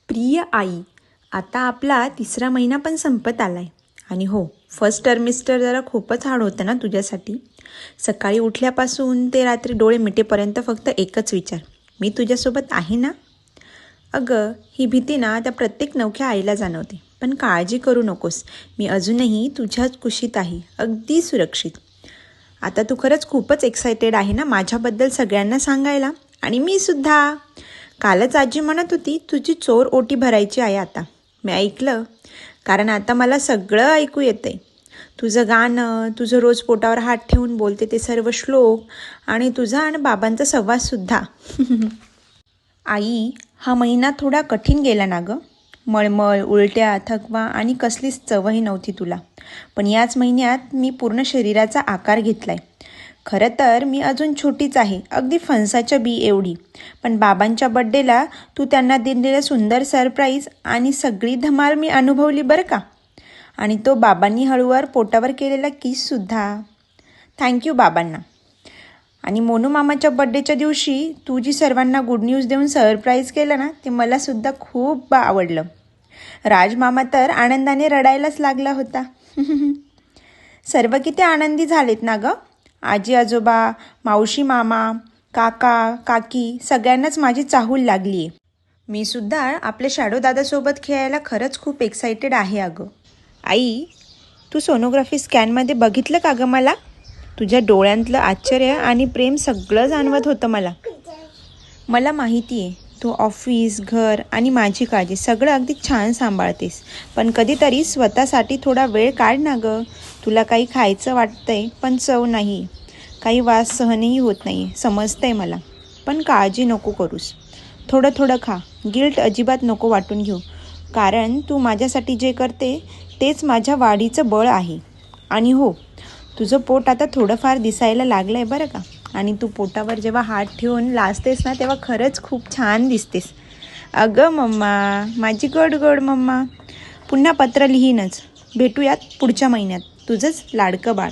प्रिय आई, आता आपला 3रा महिना पण संपत आलाय. आणि हो, फर्स्ट टर्मिस्टर जरा खूपच हार्ड होतं ना तुझ्यासाठी. सकाळी उठल्यापासून ते रात्री डोळे मिटेपर्यंत फक्त एकच विचार, मी तुझ्यासोबत आहे ना. अगं, ही भीती ना त्या प्रत्येक नवख्या आईला जाणवते. पण काळजी करू नकोस, मी अजूनही तुझ्याच कुशीत आहे, अगदी सुरक्षित. आता तू खरंच खूपच एक्सायटेड आहे ना माझ्याबद्दल सगळ्यांना सांगायला. आणि मी सुद्धा. कालच आजी म्हणत होती तुझी चोर ओटी भरायची आहे आता. मी ऐकलं, कारण आता मला सगळं ऐकू येतंय. तुझं गाणं, तुझं रोज पोटावर हात ठेवून बोलते ते सर्व श्लोक, आणि तुझा आणि बाबांचा संवादसुद्धा. आई, हा महिना थोडा कठीण गेला ना गं. मळमळ, उलट्या, थकवा आणि कसलीच चवही नव्हती तुला. पण याच महिन्यात मी पूर्ण शरीराचा आकार घेतलाय. खरं तर मी अजून छोटीच आहे, अगदी फणसाच्या बी एवढी. पण बाबांच्या बड्डेला तू त्यांना दिलेलं सुंदर सरप्राईज आणि सगळी धमाल मी अनुभवली बरं का. आणि तो बाबांनी हळूवार पोटावर केलेला किससुद्धा. थँक्यू बाबांना. आणि मोनू मामाच्या बड्डेच्या दिवशी तू जी सर्वांना गुड न्यूज देऊन सरप्राईज केलं ना, ते मलासुद्धा खूप आवडलं. राजमामा तर आनंदाने रडायलाच लागला होता. सर्व किती आनंदी झालेत ना गं. आजी आजोबा, मावशी मामा, काका काकी सगळ्यांनाच माझी चाहूल लागली आहे. मी सुद्धा आपल्या शॅडो दादासोबत खेळायला खरंच खूप एक्सायटेड आहे अगं. आई, तू सोनोग्राफी स्कॅनमध्ये बघितलं का गं मला. तुझ्या डोळ्यांतलं आश्चर्य आणि प्रेम सगळं जाणवत होतं मला. मला माहिती आहे तू ऑफिस, घर आणि माझी काळजी सगळं अगदी छान सांभाळतेस. पण कधीतरी स्वतःसाठी थोडा वेळ काढ ना गं. तुला काही खायचं वाटतंय पण चव नाही, काही वास सहनही होत नाही, समजतंय मला. पण काळजी नको करूस, थोडं थोडं खा. गिल्ट अजिबात नको वाटून घेऊ, कारण तू माझ्यासाठी जे करते तेच माझ्या वाढीचं बळ आहे. आणि हो, तुझं पोट आता थोडंफार दिसायला लागलं आहे बरं का. आणि तू पोटावर जेव्हा हात ठेवून लाजतेस ना, तेव्हा खरंच खूप छान दिसतेस. अगं मम्मा, माझी गोड गोड मम्मा. पुन्हा पत्र लिहीनच. भेटूयात पुढच्या महिन्यात. तुझंच लाडकं बाळ.